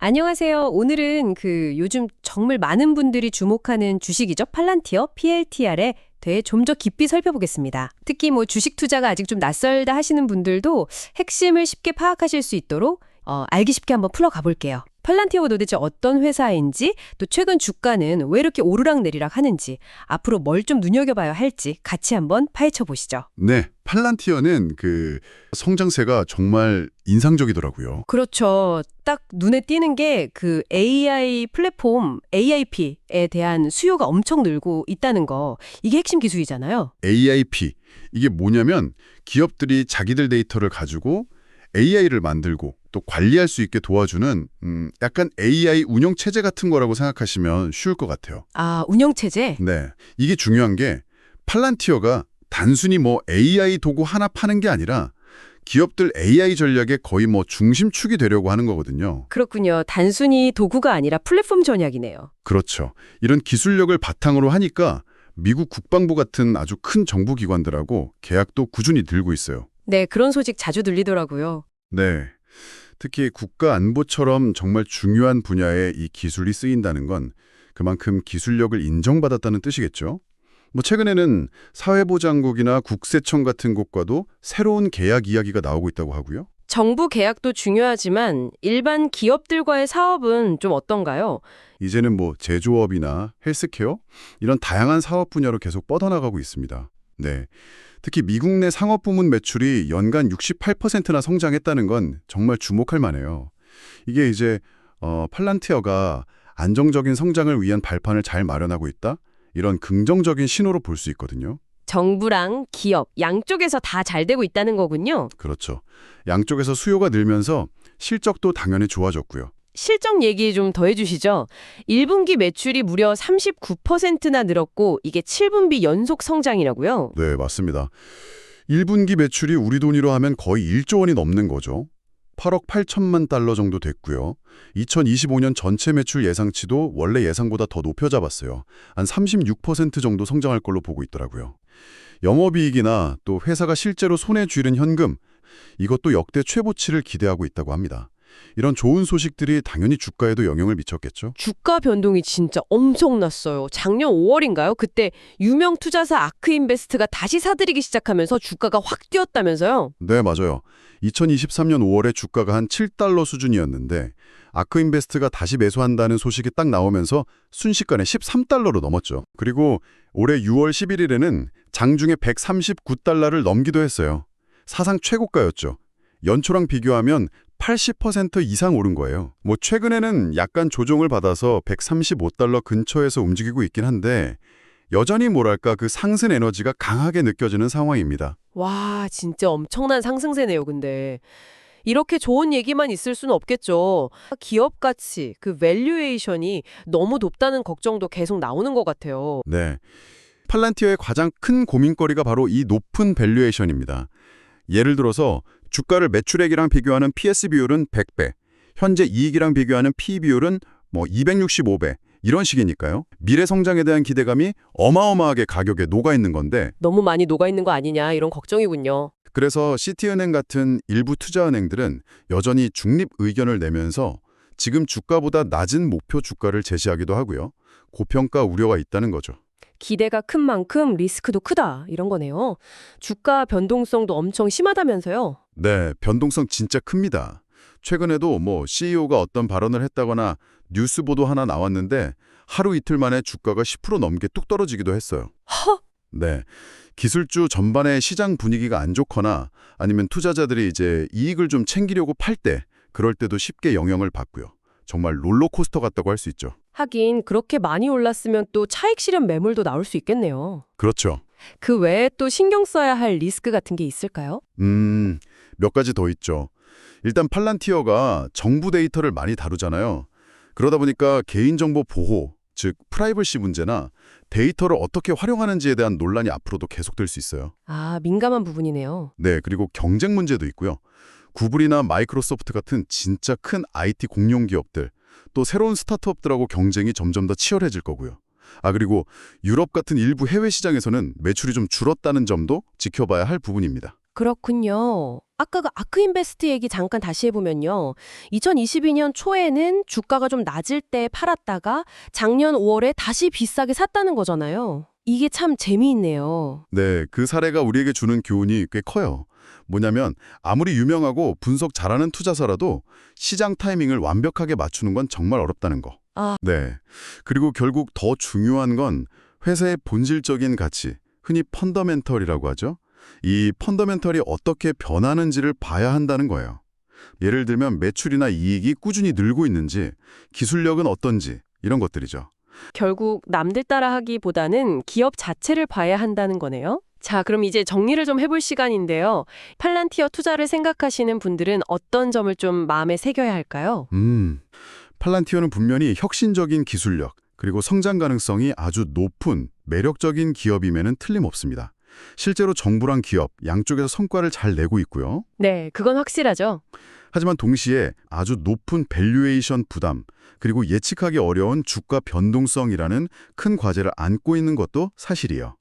안녕하세요. 오늘은 요즘 정말 많은 분들이 주목하는 주식이죠. 팔란티어, PLTR에 대해 좀 더 깊이 살펴보겠습니다. 특히 주식 투자가 아직 좀 낯설다 하시는 분들도 핵심을 쉽게 파악하실 수 있도록 알기 쉽게 한번 풀어가 볼게요. 팔란티어가 도대체 어떤 회사인지, 또 최근 주가는 왜 이렇게 오르락내리락 하는지, 앞으로 뭘 좀 눈여겨봐야 할지 같이 한번 파헤쳐 보시죠. 네, 팔란티어는 성장세가 정말 인상적이더라고요. 그렇죠. 딱 눈에 띄는 게 AI 플랫폼 AIP에 대한 수요가 엄청 늘고 있다는 거. 이게 핵심 기술이잖아요. AIP, 이게 뭐냐면 기업들이 자기들 데이터를 가지고 AI를 만들고 또 관리할 수 있게 도와주는 약간 AI 운영체제 같은 거라고 생각하시면 쉬울 것 같아요. 아, 운영체제? 네, 이게 중요한 게 팔란티어가 단순히 AI 도구 하나 파는 게 아니라 기업들 AI 전략의 거의 중심축이 되려고 하는 거거든요. 그렇군요. 단순히 도구가 아니라 플랫폼 전략이네요. 그렇죠. 이런 기술력을 바탕으로 하니까 미국 국방부 같은 아주 큰 정부 기관들하고 계약도 꾸준히 들고 있어요. 네, 그런 소식 자주 들리더라고요. 네. 특히 국가 안보처럼 정말 중요한 분야에 이 기술이 쓰인다는 건 그만큼 기술력을 인정받았다는 뜻이겠죠. 최근에는 사회보장국이나 국세청 같은 곳과도 새로운 계약 이야기가 나오고 있다고 하고요. 정부 계약도 중요하지만 일반 기업들과의 사업은 좀 어떤가요? 이제는 제조업이나 헬스케어 이런 다양한 사업 분야로 계속 뻗어나가고 있습니다. 네. 특히 미국 내 상업 부문 매출이 연간 68%나 성장했다는 건 정말 주목할 만해요. 이게 이제 팔란티어가 안정적인 성장을 위한 발판을 잘 마련하고 있다? 이런 긍정적인 신호로 볼 수 있거든요. 정부랑 기업 양쪽에서 다 잘 되고 있다는 거군요. 그렇죠. 양쪽에서 수요가 늘면서 실적도 당연히 좋아졌고요. 실적 얘기 좀 더 해주시죠. 1분기 매출이 무려 39%나 늘었고 이게 7분기 연속 성장이라고요? 네, 맞습니다. 1분기 매출이 우리 돈으로 하면 거의 1조 원이 넘는 거죠. 8억 8천만 달러 정도 됐고요. 2025년 전체 매출 예상치도 원래 예상보다 더 높여 잡았어요. 한 36% 정도 성장할 걸로 보고 있더라고요. 영업이익이나 또 회사가 실제로 손에 쥐는 현금, 이것도 역대 최고치를 기대하고 있다고 합니다. 이런 좋은 소식들이 당연히 주가에도 영향을 미쳤겠죠? 주가 변동이 진짜 엄청났어요. 작년 5월인가요? 그때 유명 투자사 아크인베스트가 다시 사들이기 시작하면서 주가가 확 뛰었다면서요? 네, 맞아요. 2023년 5월에 주가가 한 7달러 수준이었는데 아크인베스트가 다시 매수한다는 소식이 딱 나오면서 순식간에 13달러로 넘었죠. 그리고 올해 6월 11일에는 장중에 139달러를 넘기도 했어요. 사상 최고가였죠. 연초랑 비교하면 80% 이상 오른 거예요. 최근에는 약간 조정을 받아서 135달러 근처에서 움직이고 있긴 한데 여전히 그 상승 에너지가 강하게 느껴지는 상황입니다. 와, 진짜 엄청난 상승세네요, 근데. 이렇게 좋은 얘기만 있을 수는 없겠죠. 기업 가치, 밸류에이션이 너무 높다는 걱정도 계속 나오는 것 같아요. 네, 팔란티어의 가장 큰 고민거리가 바로 이 높은 밸류에이션입니다. 예를 들어서 주가를 매출액이랑 비교하는 PS 비율은 100배, 현재 이익이랑 비교하는 P 비율은 265배, 이런 식이니까요. 미래 성장에 대한 기대감이 어마어마하게 가격에 녹아있는 건데 너무 많이 녹아있는 거 아니냐, 이런 걱정이군요. 그래서 시티은행 같은 일부 투자은행들은 여전히 중립 의견을 내면서 지금 주가보다 낮은 목표 주가를 제시하기도 하고요. 고평가 우려가 있다는 거죠. 기대가 큰 만큼 리스크도 크다, 이런 거네요. 주가 변동성도 엄청 심하다면서요. 네, 변동성 진짜 큽니다. 최근에도 CEO가 어떤 발언을 했다거나 뉴스 보도 하나 나왔는데 하루 이틀 만에 주가가 10% 넘게 뚝 떨어지기도 했어요. 허! 네, 기술주 전반의 시장 분위기가 안 좋거나 아니면 투자자들이 이제 이익을 좀 챙기려고 팔 때, 그럴 때도 쉽게 영향을 받고요. 정말 롤러코스터 같다고 할 수 있죠. 하긴 그렇게 많이 올랐으면 또 차익 실현 매물도 나올 수 있겠네요. 그렇죠. 그 외에 또 신경 써야 할 리스크 같은 게 있을까요? 몇 가지 더 있죠. 일단 팔란티어가 정부 데이터를 많이 다루잖아요. 그러다 보니까 개인정보 보호, 즉 프라이버시 문제나 데이터를 어떻게 활용하는지에 대한 논란이 앞으로도 계속될 수 있어요. 아, 민감한 부분이네요. 네, 그리고 경쟁 문제도 있고요. 구글이나 마이크로소프트 같은 진짜 큰 IT 공룡 기업들, 또 새로운 스타트업들하고 경쟁이 점점 더 치열해질 거고요. 그리고 유럽 같은 일부 해외 시장에서는 매출이 좀 줄었다는 점도 지켜봐야 할 부분입니다. 그렇군요. 아까 그 아크인베스트 얘기 잠깐 다시 해보면요. 2022년 초에는 주가가 좀 낮을 때 팔았다가 작년 5월에 다시 비싸게 샀다는 거잖아요. 이게 참 재미있네요. 네, 그 사례가 우리에게 주는 교훈이 꽤 커요. 뭐냐면 아무리 유명하고 분석 잘하는 투자사라도 시장 타이밍을 완벽하게 맞추는 건 정말 어렵다는 거. 아. 네. 그리고 결국 더 중요한 건 회사의 본질적인 가치, 흔히 펀더멘털이라고 하죠. 이 펀더멘털이 어떻게 변하는지를 봐야 한다는 거예요. 예를 들면 매출이나 이익이 꾸준히 늘고 있는지, 기술력은 어떤지 이런 것들이죠. 결국 남들 따라 하기보다는 기업 자체를 봐야 한다는 거네요. 자, 그럼 이제 정리를 좀 해볼 시간인데요. 팔란티어 투자를 생각하시는 분들은 어떤 점을 좀 마음에 새겨야 할까요? 팔란티어는 분명히 혁신적인 기술력, 그리고 성장 가능성이 아주 높은 매력적인 기업임에는 틀림없습니다. 실제로 정부랑 기업 양쪽에서 성과를 잘 내고 있고요. 네, 그건 확실하죠. 하지만 동시에 아주 높은 밸류에이션 부담, 그리고 예측하기 어려운 주가 변동성이라는 큰 과제를 안고 있는 것도 사실이에요.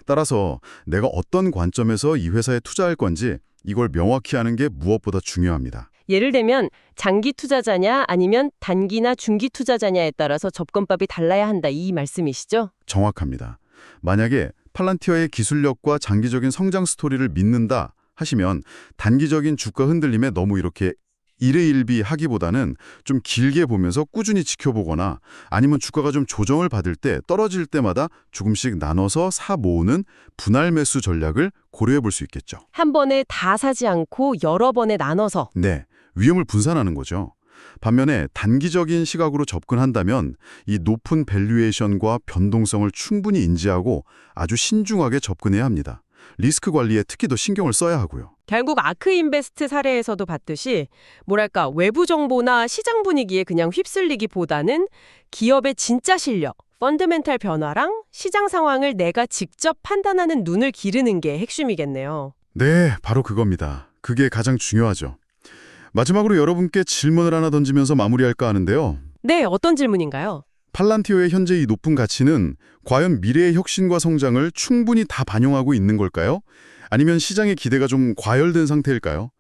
따라서 내가 어떤 관점에서 이 회사에 투자할 건지 이걸 명확히 하는 게 무엇보다 중요합니다. 예를 들면 장기 투자자냐 아니면 단기나 중기 투자자냐에 따라서 접근법이 달라야 한다 이 말씀이시죠? 정확합니다. 만약에 팔란티어의 기술력과 장기적인 성장 스토리를 믿는다 하시면 단기적인 주가 흔들림에 너무 이렇게 일희일비 하기보다는 좀 길게 보면서 꾸준히 지켜보거나 아니면 주가가 좀 조정을 받을 때 떨어질 때마다 조금씩 나눠서 사 모으는 분할 매수 전략을 고려해 볼 수 있겠죠. 한 번에 다 사지 않고 여러 번에 나눠서. 네, 위험을 분산하는 거죠. 반면에 단기적인 시각으로 접근한다면 이 높은 밸류에이션과 변동성을 충분히 인지하고 아주 신중하게 접근해야 합니다. 리스크 관리에 특히 더 신경을 써야 하고요. 결국 아크인베스트 사례에서도 봤듯이 뭐랄까 외부 정보나 시장 분위기에 그냥 휩쓸리기보다는 기업의 진짜 실력, 펀더멘탈 변화랑 시장 상황을 내가 직접 판단하는 눈을 기르는 게 핵심이겠네요. 네, 바로 그겁니다. 그게 가장 중요하죠. 마지막으로 여러분께 질문을 하나 던지면서 마무리할까 하는데요. 네, 어떤 질문인가요? 팔란티어의 현재 이 높은 가치는 과연 미래의 혁신과 성장을 충분히 다 반영하고 있는 걸까요? 아니면 시장의 기대가 좀 과열된 상태일까요?